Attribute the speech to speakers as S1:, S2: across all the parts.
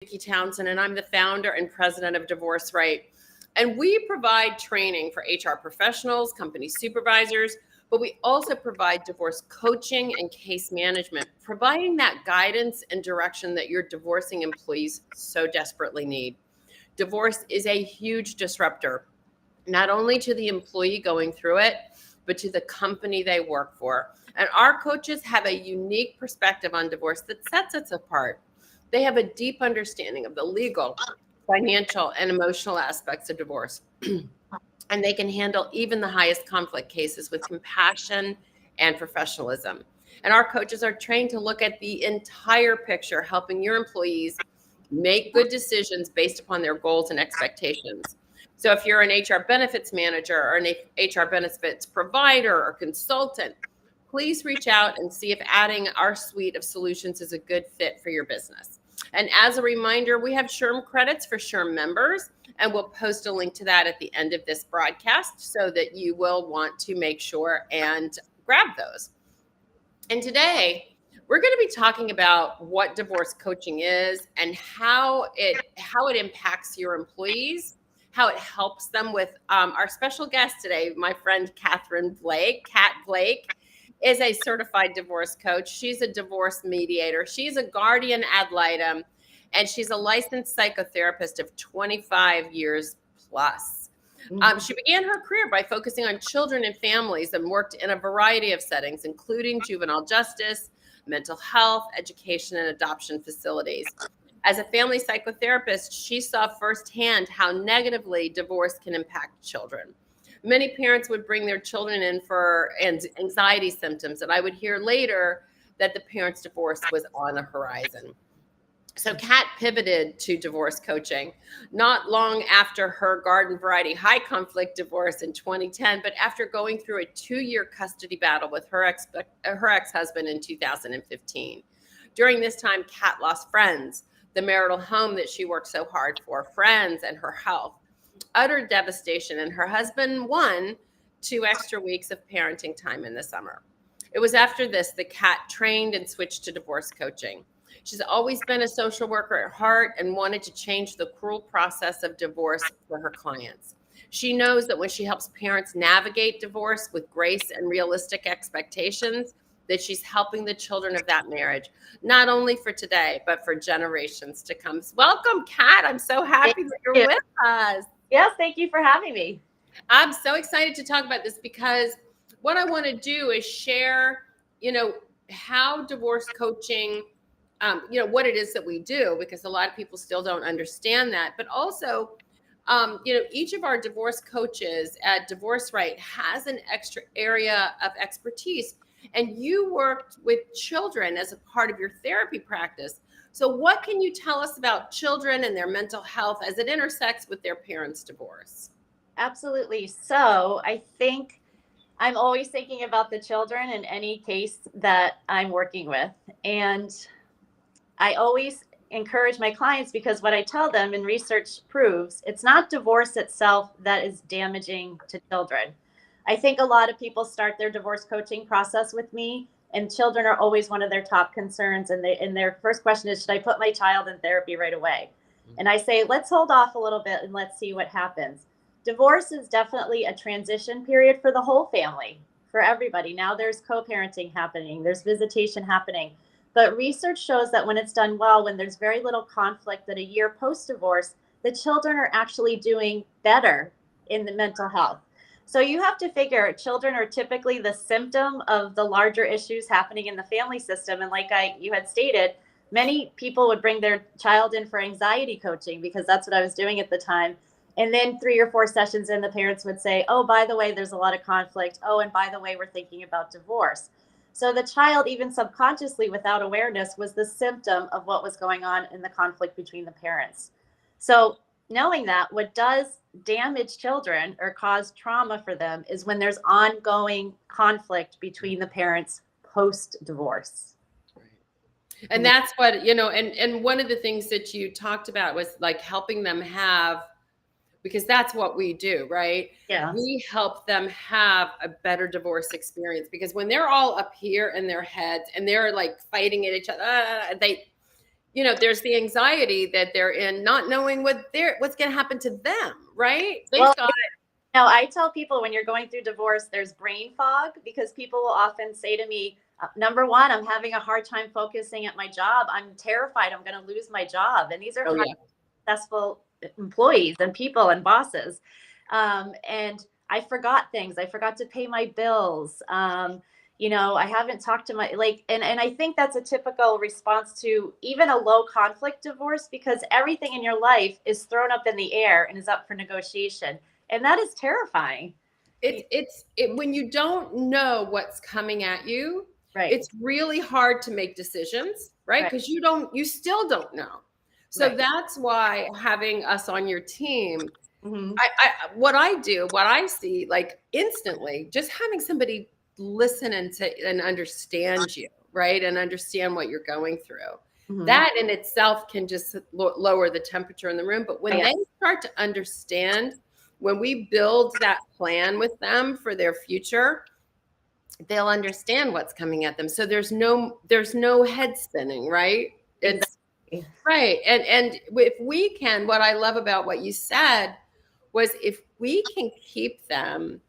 S1: Vicki Townsend, and I'm the founder and president of Divorce Right. And we provide training for HR professionals, company supervisors, but we also provide divorce coaching and case management, providing that guidance and direction that your divorcing employees so desperately need. Divorce is a huge disruptor, not only to the employee going through it, but to the company they work for. And our coaches have a unique perspective on divorce that sets us apart. They have a deep understanding of the legal, financial, and emotional aspects of divorce. And they can handle even the highest conflict cases with compassion and professionalism. And our coaches are trained to look at the entire picture, helping your employees make good decisions based upon their goals and expectations. So if you're an HR benefits manager or an HR benefits provider or consultant, please reach out and see if adding our suite of solutions is a good fit for your business. And as a reminder, we have SHRM credits for SHRM members, and we'll post a link to that at the end of this broadcast so that you will want to make sure and grab those. And today, we're going to be talking about what divorce coaching is and how it impacts your employees, how it helps them with our special guest today, my friend Catherine Blake. Kat Blake is a certified divorce coach. She's a divorce mediator. She's a guardian ad litem, and she's a licensed psychotherapist of 25 years plus. She began her career by focusing on children and families and worked in a variety of settings, including juvenile justice, mental health, education, and adoption facilities. As a family psychotherapist, she saw firsthand how negatively divorce can impact children. Many parents would bring their children in for anxiety symptoms, and I would hear later that the parents' divorce was on the horizon. So Kat pivoted to divorce coaching not long after her garden variety high conflict divorce in 2010, but after going through a 2-year custody battle with her ex-husband in 2015. During this time, Kat lost friends, the marital home that she worked so hard for, friends, and her health. Utter devastation, and her husband won 2 extra weeks of parenting time in the summer. It was after this that Kat trained and switched to divorce coaching. She's always been a social worker at heart and wanted to change the cruel process of divorce for her clients. She knows that when she helps parents navigate divorce with grace and realistic expectations, that she's helping the children of that marriage, not only for today, but for generations to come. Welcome, Kat. I'm so happy that you're with us.
S2: Yes, thank you for having me.
S1: I'm so excited to talk about this because what I want to do is share, how divorce coaching, what it is that we do, because a lot of people still don't understand that. But also, each of our divorce coaches at Divorce Right has an extra area of expertise. And you worked with children as a part of your therapy practice. So what can you tell us about children and their mental health as it intersects with their parents' divorce?
S2: Absolutely. So I think I'm always thinking about the children in any case that I'm working with. And I always encourage my clients, because what I tell them and research proves, it's not divorce itself that is damaging to children. I think a lot of people start their divorce coaching process with me, and children are always one of their top concerns. And their first question is, should I put my child in therapy right away? And I say, let's hold off a little bit and let's see what happens. Divorce is definitely a transition period for the whole family, for everybody. Now there's co-parenting happening, there's visitation happening. But research shows that when it's done well, when there's very little conflict, that a year post-divorce, the children are actually doing better in the mental health. So you have to figure, children are typically the symptom of the larger issues happening in the family system. And like you had stated, many people would bring their child in for anxiety coaching, because that's what I was doing at the time. And then 3 or 4 sessions in, the parents would say, oh, by the way, there's a lot of conflict. Oh, and by the way, we're thinking about divorce. So the child, even subconsciously without awareness, was the symptom of what was going on in the conflict between the parents. So knowing that, what does damage children or cause trauma for them is when there's ongoing conflict between the parents post-divorce.
S1: And that's what, and one of the things that you talked about was like helping them have, because that's what we do, right?
S2: Yeah.
S1: We help them have a better divorce experience, because when they're all up here in their heads and they're like fighting at each other, there's the anxiety that they're in, not knowing what's going to happen to them, right? They've
S2: Well,
S1: got
S2: no, I tell people when you're going through divorce, there's brain fog because people will often say to me, number one, I'm having a hard time focusing at my job. I'm terrified I'm going to lose my job. And these are
S1: oh
S2: highly
S1: yeah,
S2: successful employees and people and bosses. And I forgot things. I forgot to pay my bills. I haven't talked to my and I think that's a typical response to even a low conflict divorce because everything in your life is thrown up in the air and is up for negotiation. And that is terrifying.
S1: it's when you don't know what's coming at you,
S2: Right.
S1: it's really hard to make decisions, right?
S2: Right.
S1: Because you still don't know. So
S2: Right.
S1: that's why having us on your team,
S2: Mm-hmm.
S1: what I see, like instantly, just having somebody listen and understand you, right, and understand what you're going through.
S2: Mm-hmm.
S1: That in itself can just lower the temperature in the room. But when
S2: Yeah.
S1: they start to understand, when we build that plan with them for their future, they'll understand what's coming at them. So there's no head spinning, right? It's
S2: Exactly.
S1: right. And if we can, what I love about what you said was if we can keep them,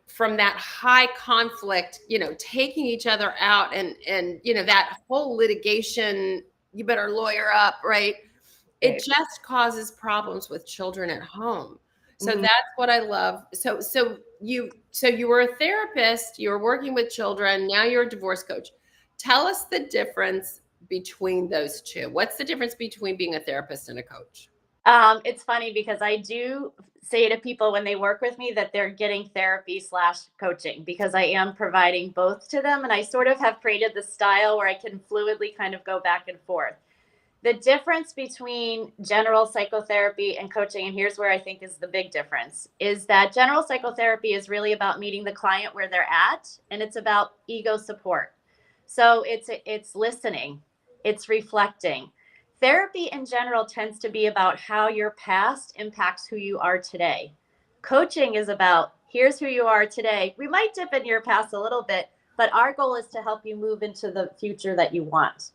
S1: from that high conflict, taking each other out and that whole litigation, you better lawyer up, right? It
S2: Right.
S1: just causes problems with children at home. So
S2: Mm-hmm.
S1: that's what I love. So you were a therapist, you were working with children, now you're a divorce coach. Tell us the difference between those two. What's the difference between being a therapist and a coach?
S2: It's funny because I do say to people when they work with me that they're getting therapy / coaching because I am providing both to them. And I sort of have created the style where I can fluidly kind of go back and forth. The difference between general psychotherapy and coaching, and here's where I think is the big difference, is that general psychotherapy is really about meeting the client where they're at, and it's about ego support. So it's listening, it's reflecting. Therapy in general tends to be about how your past impacts who you are today. Coaching is about here's who you are today. We might dip in your past a little bit, but our goal is to help you move into the future that you want.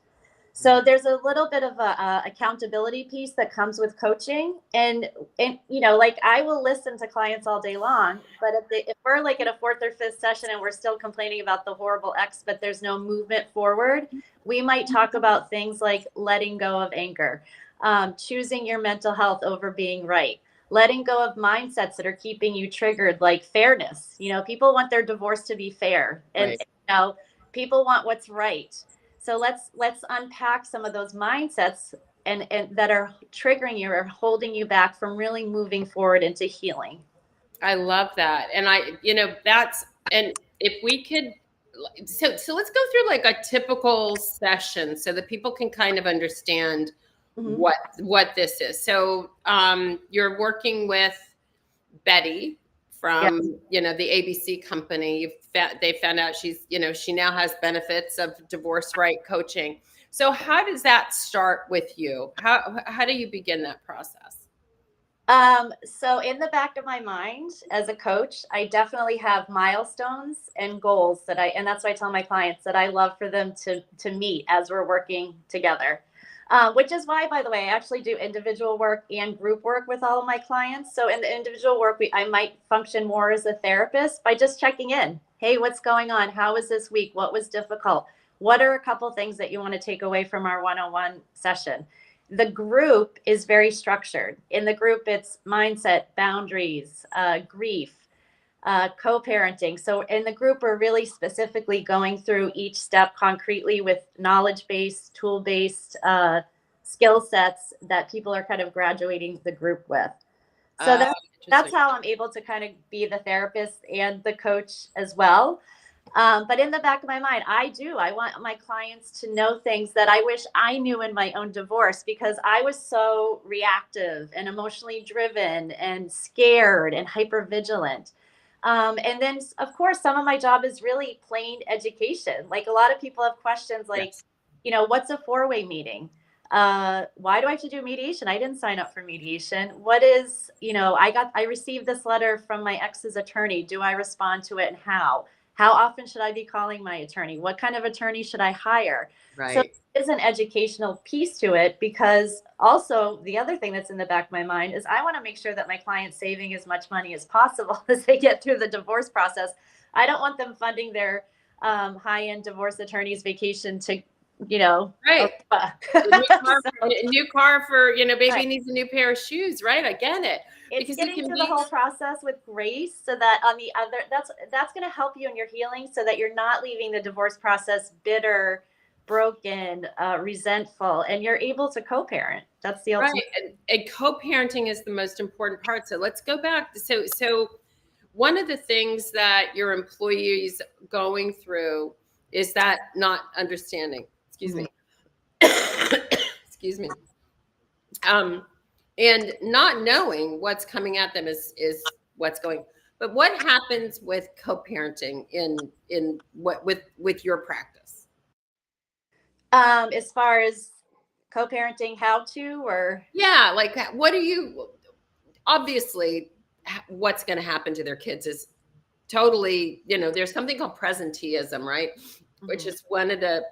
S2: So there's a little bit of a accountability piece that comes with coaching, and like I will listen to clients all day long, but if we're like at a fourth or fifth session and we're still complaining about the horrible ex, but there's no movement forward, we might talk about things like letting go of anger, choosing your mental health over being right, letting go of mindsets that are keeping you triggered, like fairness. People want their divorce to be fair, and
S1: Right.
S2: people want what's right. So let's unpack some of those mindsets and that are triggering you or holding you back from really moving forward into healing.
S1: I love that. And and if we could, so let's go through like a typical session so that people can kind of understand
S2: Mm-hmm.
S1: what this is. So you're working with Betty
S2: Yeah.
S1: from, the ABC company. They found out she now has benefits of divorce right coaching. So how does that start with you? How do you begin that process?
S2: So in the back of my mind as a coach, I definitely have milestones and goals and that's why I tell my clients that I love for them to meet as we're working together. Which is why, by the way, I actually do individual work and group work with all of my clients. So in the individual work, I might function more as a therapist by just checking in. Hey, what's going on? How was this week? What was difficult? What are a couple things that you want to take away from our one-on-one session? The group is very structured. In the group, it's mindset, boundaries, grief, co-parenting. So in the group, we're really specifically going through each step concretely with knowledge-based, tool-based skill sets that people are kind of graduating the group with. So that's how I'm able to kind of be the therapist and the coach as well. But in the back of my mind, I want my clients to know things that I wish I knew in my own divorce because I was so reactive and emotionally driven and scared and hypervigilant. And then, of course, some of my job is really plain education. Like a lot of people have questions like,
S1: Yes.
S2: what's a four-way meeting? Why do I have to do mediation? I didn't sign up for mediation. What is, I received this letter from my ex's attorney. Do I respond to it and how? How often should I be calling my attorney? What kind of attorney should I hire? So
S1: Right.
S2: there's an educational piece to it, because also the other thing that's in the back of my mind is I want to make sure that my client's saving as much money as possible as they get through the divorce process. I don't want them funding their high-end divorce attorney's vacation to, you know,
S1: Right.
S2: Aruba.
S1: A new car for, baby
S2: Right.
S1: needs a new pair of shoes, right? I get it.
S2: It's
S1: Because it
S2: getting
S1: can
S2: through the
S1: be
S2: whole process with grace, so that on the other, that's going to help you in your healing, so that you're not leaving the divorce process bitter, broken, resentful, and you're able to co-parent. That's the
S1: right.
S2: ultimate.
S1: And co-parenting is the most important part. So let's go back. So one of the things that your employees going through is that not understanding. Excuse me. Excuse me. And not knowing what's coming at them is what's going. But what happens with co-parenting in what with your practice?
S2: As far as co-parenting, how to, or
S1: Yeah, like what do you obviously what's going to happen to their kids is totally, there's something called presenteeism, right? Which is one of the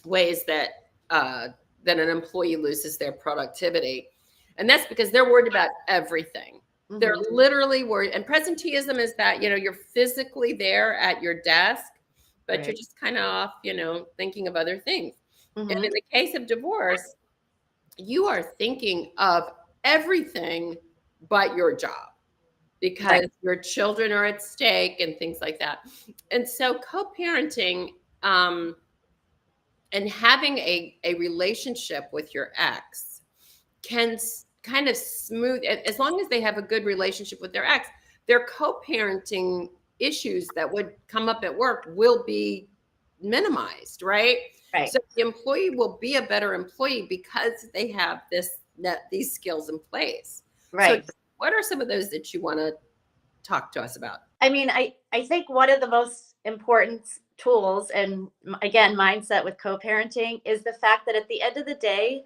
S1: ways that that an employee loses their productivity, and that's because they're worried about everything. They're literally worried. And presenteeism is that you're physically there at your desk, but you're
S2: Right.
S1: just kind of off, thinking of other things. And
S2: Mhm.
S1: in the case of divorce, you are thinking of everything but your job,
S2: Right.
S1: because your children are at stake and things like that. And so co-parenting, and having a relationship with your ex can kind of smooth, as long as they have a good relationship with their ex, their co-parenting issues that would come up at work will be minimized, right?
S2: Right.
S1: So the employee will be a better employee because they have these skills in place. So
S2: Right.
S1: what are some of those that you want to talk to us about?
S2: I mean, I think one of the most important tools, and again, mindset with co-parenting, is the fact that at the end of the day,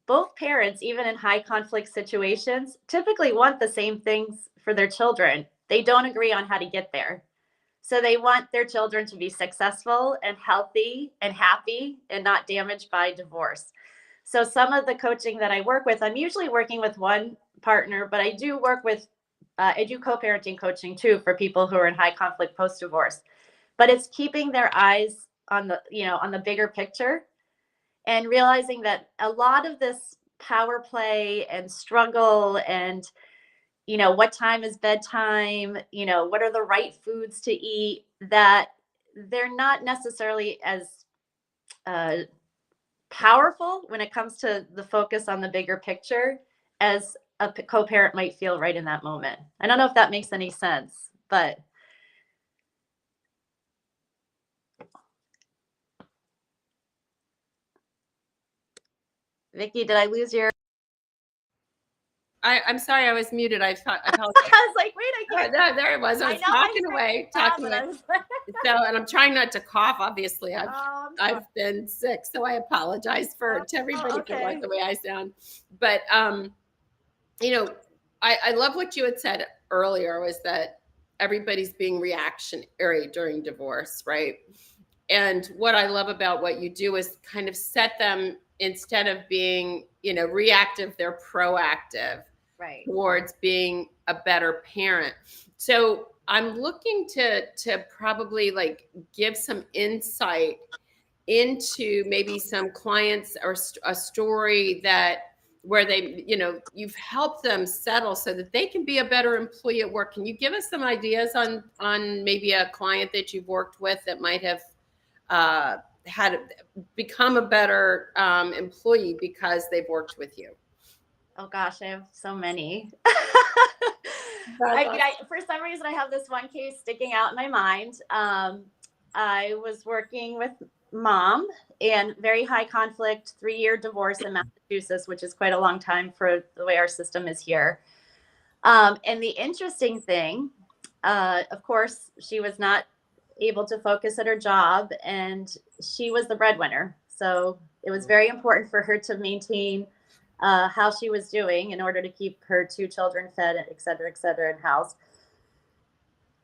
S2: both parents, even in high conflict situations, typically want the same things for their children. They don't agree on how to get there. So they want their children to be successful and healthy and happy and not damaged by divorce. So some of the coaching that I work with, I'm usually working with one partner, but I do work with, I do co-parenting coaching too for people who are in high conflict post-divorce. But it's keeping their eyes on the, on the bigger picture, and realizing that a lot of this power play and struggle and, what time is bedtime, what are the right foods to eat, that they're not necessarily as uh, powerful when it comes to the focus on the bigger picture as a co-parent might feel right in that moment. I don't know if that makes any sense, but Vicky, did I lose your?
S1: I'm sorry, I was muted. I
S2: I
S1: apologize.
S2: was like, wait, I can't.
S1: No, there it was. I
S2: I
S1: was
S2: know I
S1: talking
S2: said
S1: away,
S2: that,
S1: talking
S2: but
S1: away.
S2: I was like,
S1: So, and I'm trying not to cough. Obviously,
S2: oh, I'm sorry.
S1: I've been sick, so I apologize to everybody
S2: Oh,
S1: for what
S2: okay.
S1: the way I sound. But you know, I love what you had said earlier, was that everybody's being reactionary during divorce, right? And what I love about what you do is kind of set them, instead of being, reactive, they're proactive
S2: Right.
S1: towards being a better parent. So I'm looking to probably like give some insight into maybe some clients, or a story that where they, you've helped them settle so that they can be a better employee at work. Can you give us some ideas on maybe a client that you've worked with that might have had become a better employee because they've worked with you?
S2: Oh gosh, I have so many.
S1: That's
S2: For some reason, I have this one case sticking out in my mind. I was working with mom, and very high conflict, 3-year divorce in Massachusetts, which is quite a long time for the way our system is here. And the interesting thing, of course, she was not able to focus at her job, and she was the breadwinner. So it was very important for her to maintain how she was doing in order to keep her 2 children fed, et cetera, in house.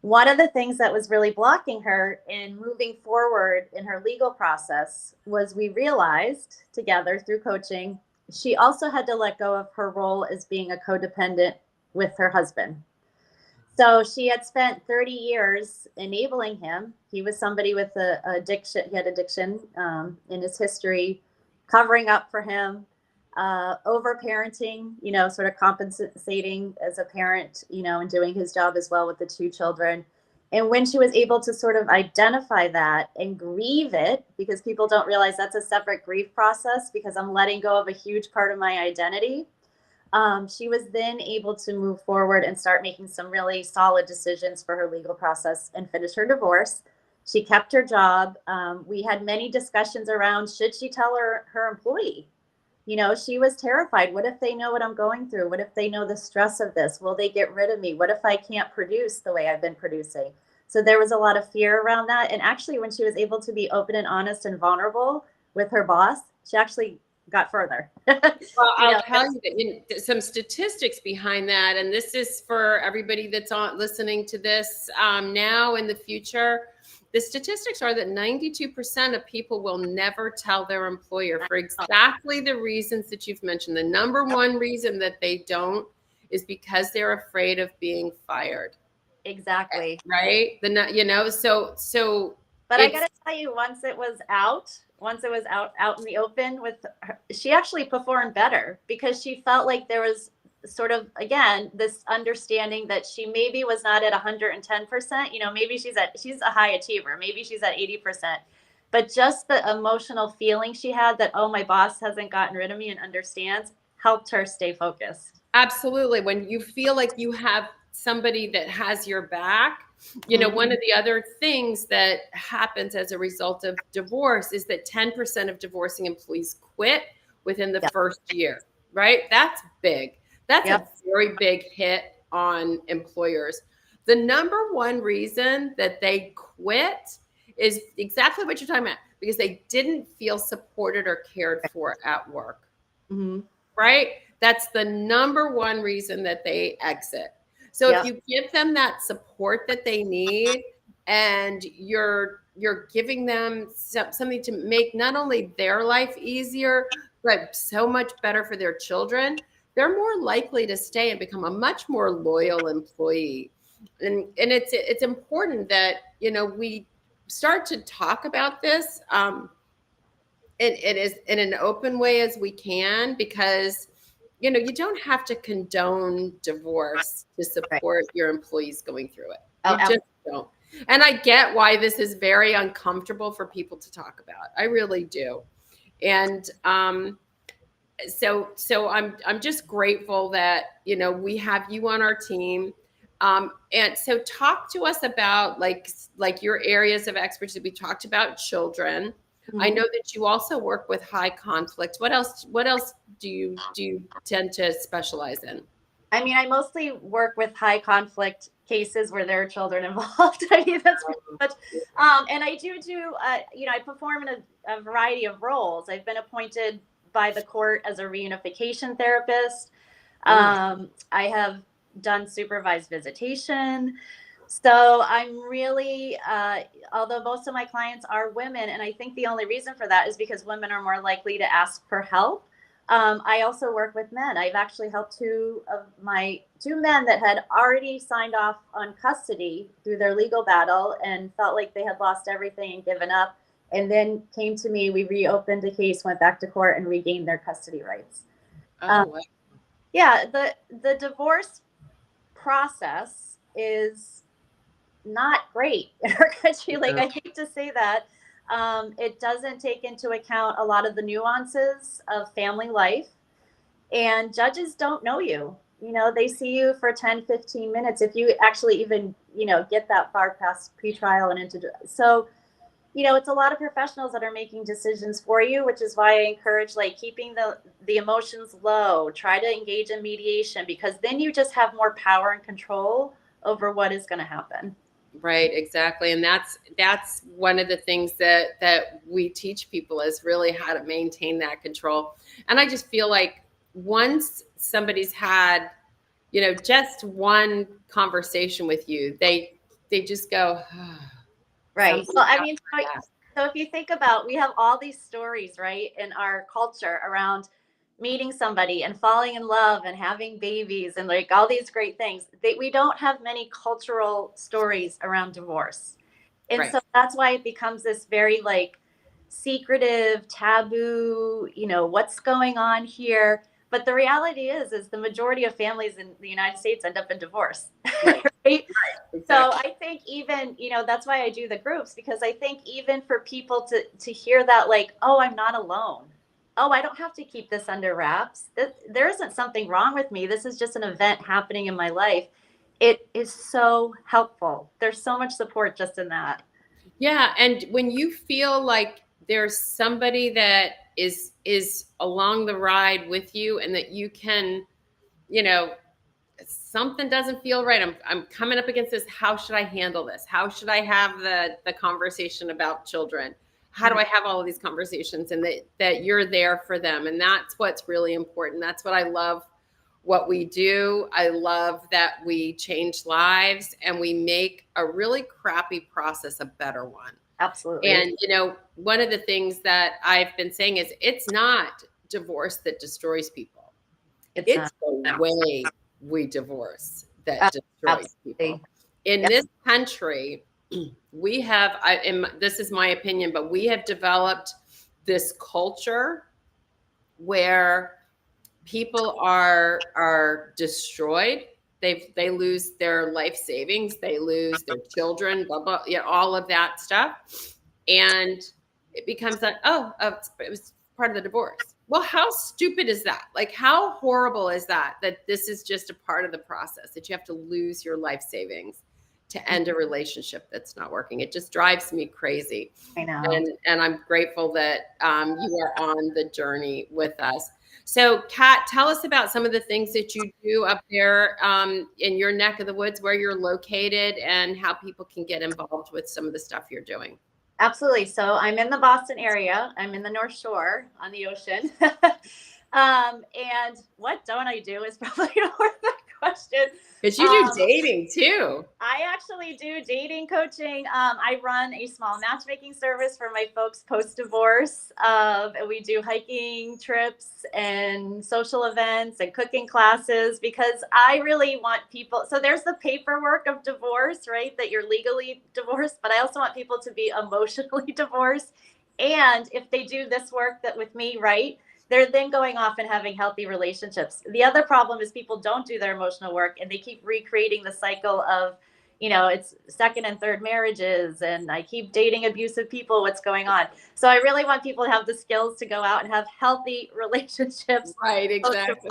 S2: one of the things that was really blocking her in moving forward in her legal process was we realized together through coaching, she also had to let go of her role as being a codependent with her husband. So she had spent 30 years enabling him. He was somebody with a addiction. He had addiction in his history, covering up for him, over parenting, sort of compensating as a parent, and doing his job as well with the two children. And when she was able to sort of identify that and grieve it, because people don't realize that's a separate grief process, because I'm letting go of a huge part of my identity. She was then able to move forward and start making some really solid decisions for her legal process and finish her divorce. She kept her job. We had many discussions around, should she tell her employee? She was terrified. What if they know what I'm going through? What if they know the stress of this? Will they get rid of me? What if I can't produce the way I've been producing? So there was a lot of fear around that. And actually, when she was able to be open and honest and vulnerable with her boss, she actually got further.
S1: Well, I'll tell you that some statistics behind that, and this is for everybody that's listening to this now in the future. The statistics are that 92% of people will never tell their employer for exactly the reasons that you've mentioned. The number one reason that they don't is because they're afraid of being fired.
S2: Exactly.
S1: Right? So.
S2: But I got to tell you, once it was out in the open with her, she actually performed better, because she felt like there was sort of, again, this understanding that she maybe was not at 110%. Maybe she's a high achiever. Maybe she's at 80%. But just the emotional feeling she had that, oh, my boss hasn't gotten rid of me and understands, helped her stay focused.
S1: Absolutely. When you feel like you have somebody that has your back, one of the other things that happens as a result of divorce is that 10% of divorcing employees quit within the first year, right? That's big. That's a very big hit on employers. The number one reason that they quit is exactly what you're talking about, because they didn't feel supported or cared for at work, right? That's the number one reason that they exit. So if you give them that support that they need, and you're giving them something to make not only their life easier, but so much better for their children, they're more likely to stay and become a much more loyal employee. And it's important that, we start to talk about this. It is in an open way as we can, because you don't have to condone divorce to support your employees going through it. You just don't. And I get why this is very uncomfortable for people to talk about. I really do. And so I'm just grateful that we have you on our team. And so talk to us about like your areas of expertise. We talked about children. I know that you also work with high conflict. What else do you tend to specialize in?
S2: I mean, I mostly work with high conflict cases where there are children involved. I mean, that's pretty much. And I do, I perform in a variety of roles. I've been appointed by the court as a reunification therapist. I have done supervised visitation. So I'm really, although most of my clients are women, and I think the only reason for that is because women are more likely to ask for help. I also work with men. I've actually helped two men that had already signed off on custody through their legal battle and felt like they had lost everything and given up, and then came to me. We reopened a case, went back to court, and regained their custody rights. Yeah, the divorce process is not great in our country. Like, I hate to say that. It doesn't take into account a lot of the nuances of family life, and judges don't know you. They see you for 10, 15 minutes. If you actually even, get that far past pretrial and into, so, it's a lot of professionals that are making decisions for you, which is why I encourage keeping the emotions low, try to engage in mediation, because then you just have more power and control over what is going to happen.
S1: Right, exactly. And that's one of the things that we teach people, is really how to maintain that control. And I just feel like once somebody's had, just one conversation with you, they they just go,
S2: Right.
S1: something
S2: Well, I
S1: about
S2: mean,
S1: that.
S2: so if you think about, we have all these stories, right, in our culture around meeting somebody and falling in love and having babies and like all these great things. We don't have many cultural stories around divorce. And
S1: Right.
S2: so that's why it becomes this very like secretive, taboo, what's going on here. But the reality is the majority of families in the United States end up in divorce.
S1: Right.
S2: Right? So
S1: Exactly.
S2: I think even, that's why I do the groups, because I think even for people to hear that, like, oh, I'm not alone. Oh, I don't have to keep this under wraps. There isn't something wrong with me. This is just an event happening in my life. It is so helpful. There's so much support just in that.
S1: Yeah, and when you feel like there's somebody that is along the ride with you and that you can, you know, something doesn't feel right. I'm coming up against this. How should I handle this? How should I have the conversation about children? How do I have all of these conversations and that you're there for them? And that's what's really important. That's what I love what we do. I love that we change lives and we make a really crappy process a better one.
S2: Absolutely.
S1: And one of the things that I've been saying is it's not divorce that destroys people.
S2: It's
S1: It's
S2: not.
S1: the way we divorce that
S2: Uh,
S1: destroys people.
S2: Absolutely.
S1: In
S2: Yep.
S1: this country, we have, this is my opinion, but we have developed this culture where people are destroyed. They lose their life savings, they lose their children, blah blah, all of that stuff, and it becomes like, it was part of the divorce. Well, how stupid is that? Like, how horrible is that? That this is just a part of the process, that you have to lose your life savings to end a relationship that's not working. It just drives me crazy.
S2: I know.
S1: And I'm grateful that you are on the journey with us. So, Kat, tell us about some of the things that you do up there in your neck of the woods, where you're located, and how people can get involved with some of the stuff you're doing.
S2: Absolutely. So I'm in the Boston area. I'm in the North Shore on the ocean. And what don't I do is probably more the question.
S1: Because you do
S2: Um,
S1: dating too.
S2: I actually do dating coaching. I run a small matchmaking service for my folks post-divorce. And we do hiking trips and social events and cooking classes, because I really want people. So there's the paperwork of divorce, right? That you're legally divorced, but I also want people to be emotionally divorced. And if they do this work that with me, right, they're then going off and having healthy relationships. The other problem is people don't do their emotional work and they keep recreating the cycle of, it's second and third marriages and I keep dating abusive people. What's going on? So I really want people to have the skills to go out and have healthy relationships.
S1: Right, exactly.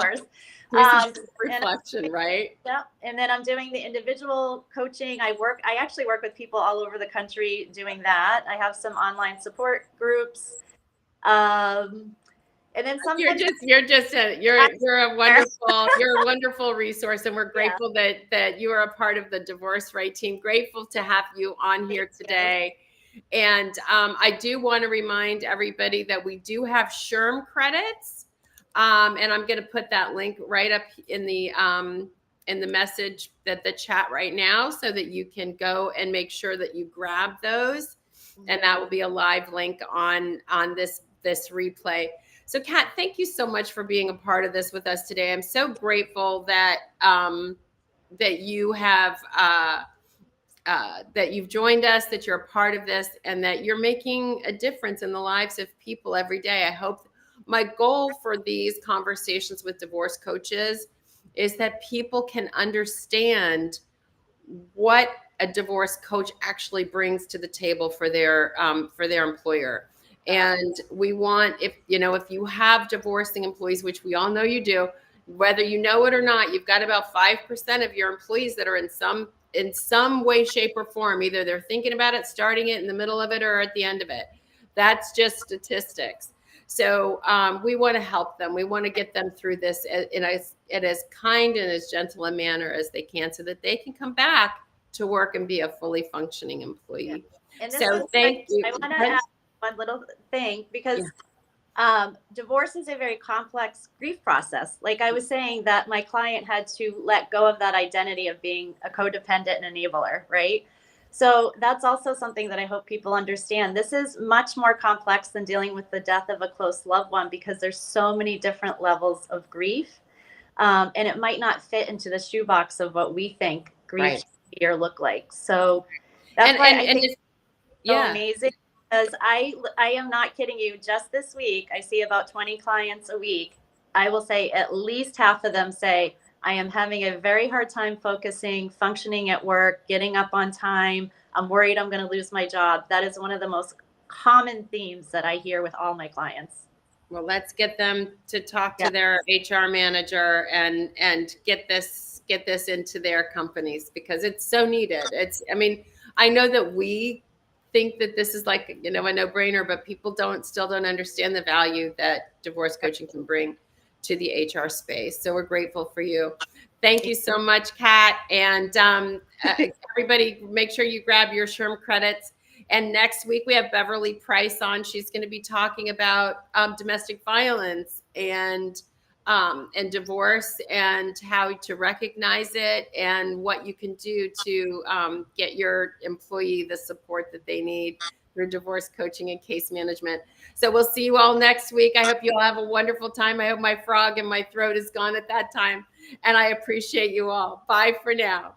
S1: Do some reflection, right?
S2: Yeah. And then I'm doing the individual coaching. I actually work with people all over the country doing that. I have some online support groups. And then sometimes
S1: you're a wonderful resource, and we're grateful that you are a part of the Divorce Right team. Grateful to have you on here today. And I do want to remind everybody that we do have SHRM credits, and I'm going to put that link right up in the message, that the chat right now, so that you can go and make sure that you grab those, and that will be a live link on this replay. So, Kat, thank you so much for being a part of this with us today. I'm so grateful that that you have that you've joined us, that you're a part of this, and that you're making a difference in the lives of people every day. I hope my goal for these conversations with divorce coaches is that people can understand what a divorce coach actually brings to the table for their employer. And we want, if you have divorcing employees, which we all know you do, whether you know it or not, you've got about 5% of your employees that are in some way, shape, or form. Either they're thinking about it, starting it, in the middle of it, or at the end of it. That's just statistics. So we want to help them. We want to get them through this in as kind and as gentle a manner as they can, so that they can come back to work and be a fully functioning employee.
S2: Yeah. And
S1: so thank you.
S2: I want to add one little thing, because divorce is a very complex grief process. Like I was saying, that my client had to let go of that identity of being a codependent and enabler, right? So that's also something that I hope people understand. This is much more complex than dealing with the death of a close loved one because there's so many different levels of grief. And it might not fit into the shoebox of what we think grief
S1: Right.
S2: should be or look like. So that's why I
S1: And
S2: think
S1: it's,
S2: it's so
S1: yeah.
S2: amazing because I am not kidding you. Just this week, I see about 20 clients a week. I will say at least half of them say, I am having a very hard time focusing, functioning at work, getting up on time. I'm worried I'm going to lose my job. That is one of the most common themes that I hear with all my clients.
S1: Well, let's get them to talk
S2: Yeah.
S1: to their HR manager and get this into their companies because it's so needed. It's, I mean, I know that we think that this is like, you know, a no-brainer, but people still don't understand the value that divorce coaching can bring to the HR space. So we're grateful for you. Thank you so much, Kat. And everybody, make sure you grab your SHRM credits. And next week we have Beverly Price on. She's going to be talking about domestic violence and divorce and how to recognize it and what you can do to get your employee the support that they need through divorce coaching and case management. So we'll see you all next week. I hope you all have a wonderful time. I hope my frog in my throat is gone at that time. And I appreciate you all. Bye for now.